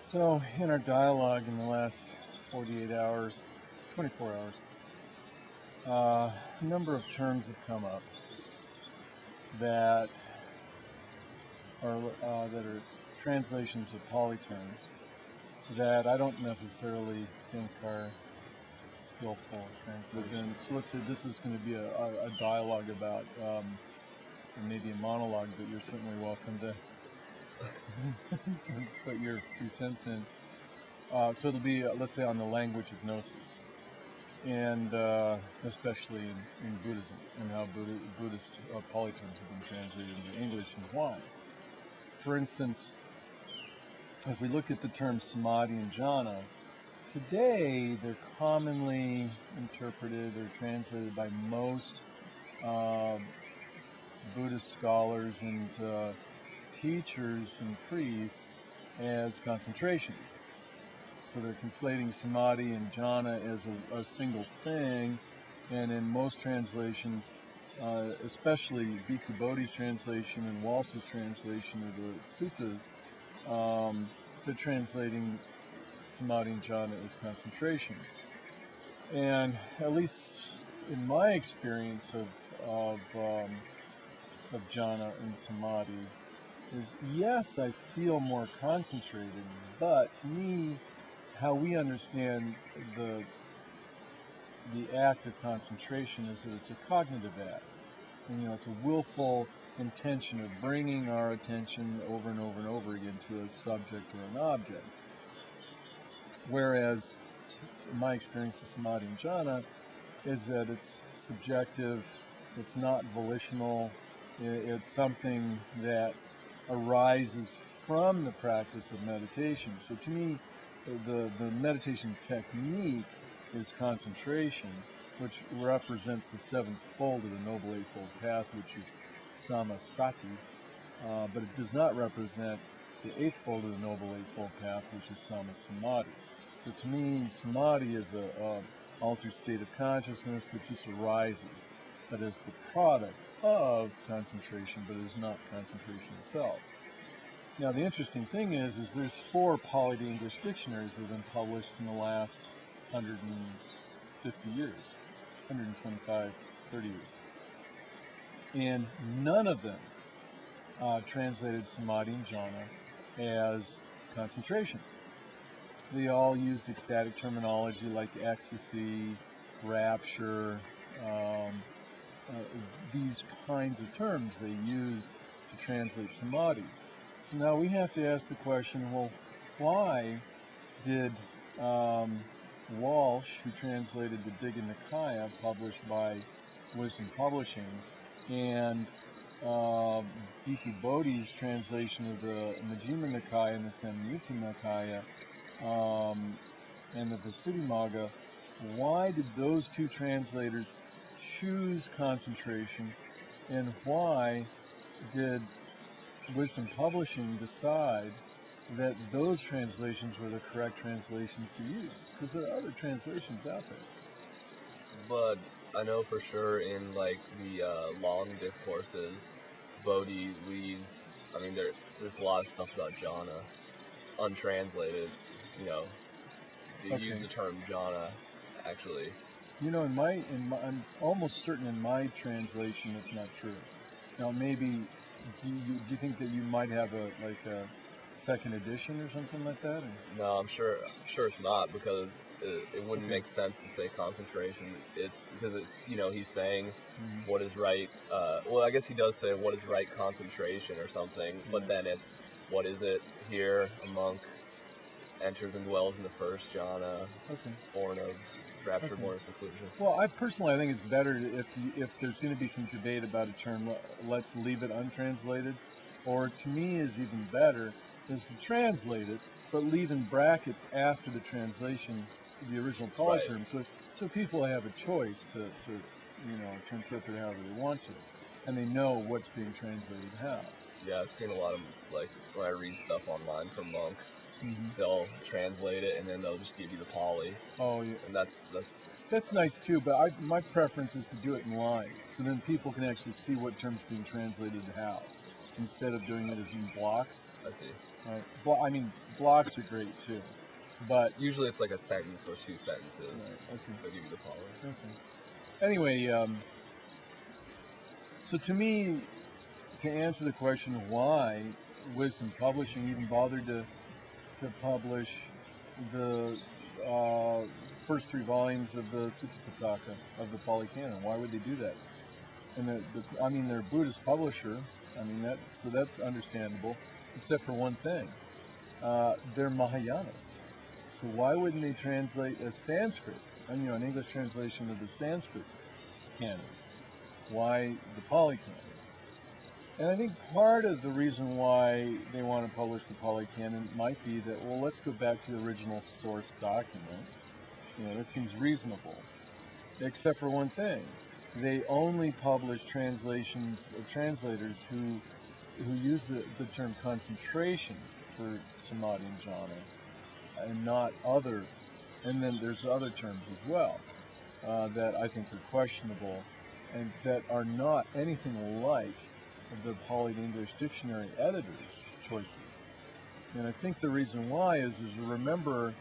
So, in our dialogue in the last 48 hours, 24 hours, a number of terms have come up that are translations of Pali terms that I don't necessarily think are skillful translation. So let's say this is going to be a dialogue about, or maybe a monologue, but you're certainly welcome to put your 2 cents in. So it'll be, let's say, on the language of Gnosis, and especially in Buddhism, and how Buddhist Pali terms have been translated into English and why. For instance, if we look at the terms samadhi and jhana, today they're commonly interpreted or translated by most Buddhist scholars and teachers and priests as concentration. So they're conflating samadhi and jhana as a single thing, and in most translations, especially Bhikkhu Bodhi's translation and Walsh's translation of the suttas, they're translating samadhi and jhana as concentration. And at least in my experience of jhana and samadhi, is yes, I feel more concentrated, but to me, how we understand the act of concentration is that it's a cognitive act. And, it's a willful intention of bringing our attention over and over and over again to a subject or an object. Whereas my experience of samadhi and jhana is that it's subjective, it's not volitional, it's something that arises from the practice of meditation. So to me, the meditation technique is concentration, which represents the 7th fold of the Noble Eightfold Path, which is samasati, but it does not represent the 8th fold of the Noble Eightfold Path, which is samasamadhi. So to me, samadhi is a altered state of consciousness that just arises, that is the product of concentration, but is not concentration itself. Now, the interesting thing is there's 4 Pali to English dictionaries that have been published in the last 150 years, 125, 30 years. And none of them translated samadhi and jhana as concentration. They all used ecstatic terminology like ecstasy, rapture, these kinds of terms they used to translate samadhi. So now we have to ask the question, well, why did Walsh, who translated the Digha Nikaya, published by Wisdom Publishing, and Bhikkhu Bodhi's translation of the Majjhima Nikaya and the Samyutta Nikaya, and the Visuddhimagga, why did those 2 translators choose concentration, and why did Wisdom Publishing decide that those translations were the correct translations to use? Because there are other translations out there. But I know for sure in the long discourses, Bodhi leaves. I mean, there's a lot of stuff about jhana untranslated. It's, they use the term jhana actually. I'm almost certain in my translation it's not true. Now, maybe. Do you think that you might have a second edition or something like that? Or? No, I'm sure it's not, because it wouldn't make sense to say concentration. It's because it's he's saying what is right. Well, I guess he does say what is right concentration or something, but then it's what is it here? A monk enters and dwells in the first jhana, born of rapture, born of seclusion. Well, I think it's better if there's going to be some debate about a term, let's leave it untranslated, or to me is even better is to translate it, but leave in brackets after the translation the original Pali term, so people have a choice to interpret it however they want to, and they know what's being translated how. Yeah, I've seen a lot of when I read stuff online from monks. They'll translate it and then they'll just give you the Pali. Oh yeah, and that's nice too. But my preference is to do it in line, so then people can actually see what terms being translated how. instead of doing it as in blocks. I see. Right? I mean, blocks are great too, but Usually it's like a sentence or two sentences right, okay. that give you the power. Okay. Anyway, so to me, to answer the question of why Wisdom Publishing even bothered to publish the first 3 volumes of the Sutta Pitaka of the Pali Canon, why would they do that? And I mean, they're a Buddhist publisher. I mean, so that's understandable, except for one thing. They're Mahayanist. So why wouldn't they translate a Sanskrit, an English translation of the Sanskrit canon? Why the Pali Canon? And I think part of the reason why they want to publish the Pali Canon might be that, well, let's go back to the original source document. That seems reasonable, except for one thing. They only publish translations of translators who use the term concentration for samadhi and jhana, and not other. And then there's other terms as well that I think are questionable, and that are not anything like the Pali to English dictionary editor's choices. And I think the reason why is remember,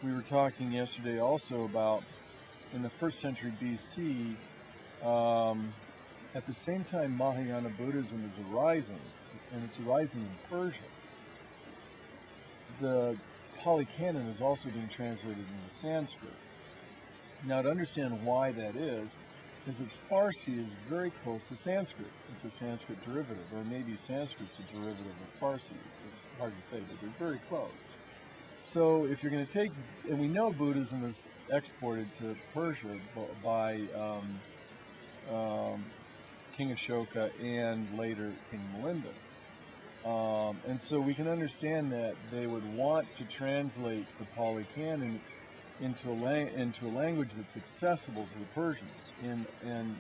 we were talking yesterday also about in the 1st century BC. At the same time Mahayana Buddhism is arising, and it's arising in Persia, the Pali Canon is also being translated into Sanskrit. Now, to understand why that is that Farsi is very close to Sanskrit. It's a Sanskrit derivative, or maybe Sanskrit's a derivative of Farsi. It's hard to say, but they're very close. So if you're going to take, and we know Buddhism was exported to Persia by King Ashoka and later King Milinda. And so we can understand that they would want to translate the Pali Canon into a language that's accessible to the Persians. And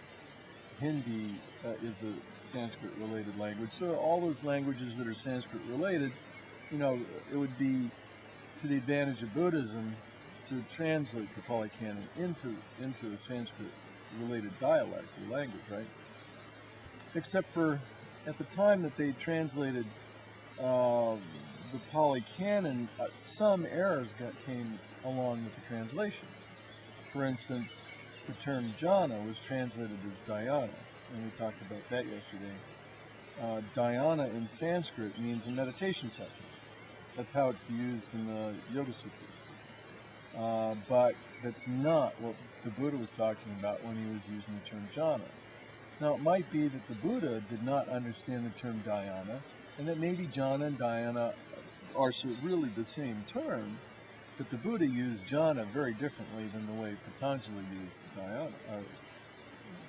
Hindi is a Sanskrit-related language. So all those languages that are Sanskrit-related, it would be to the advantage of Buddhism to translate the Pali Canon into a Sanskrit-related dialect or language, right? Except for at the time that they translated the Pali Canon, some errors came along with the translation. For instance, the term jhana was translated as dhyana, and we talked about that yesterday. Dhyana in Sanskrit means a meditation technique. That's how it's used in the Yoga Sutras. But that's not what the Buddha was talking about when he was using the term jhana. Now, it might be that the Buddha did not understand the term dhyana, and that maybe jhana and dhyana are really the same term, but the Buddha used jhana very differently than the way Patanjali used dhyana.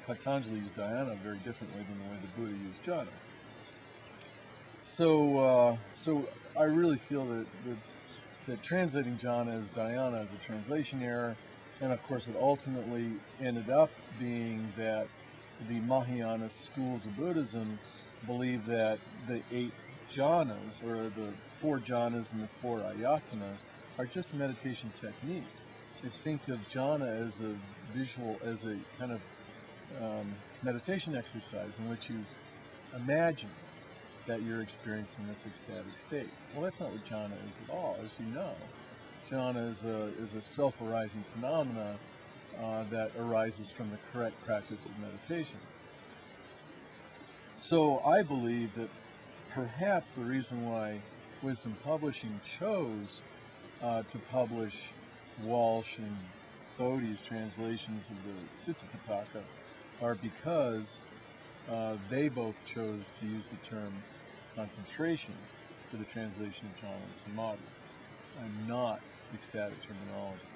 Patanjali used dhyana very differently than the way the Buddha used jhana. So I really feel that translating jhana as dhyana is a translation error, and of course it ultimately ended up being that the Mahayana schools of Buddhism believe that the 8 jhanas, or the 4 jhanas and the 4 ayatanas, are just meditation techniques. They think of jhana as a kind of meditation exercise in which you imagine that you're experiencing this ecstatic state. Well, that's not what jhana is at all. As you know, jhana is a self-arising phenomena that arises from the correct practice of meditation. So I believe that perhaps the reason why Wisdom Publishing chose to publish Walsh and Bodhi's translations of the Sutta Pitaka are because they both chose to use the term concentration for the translation of jhana and samadhi, and not ecstatic terminology.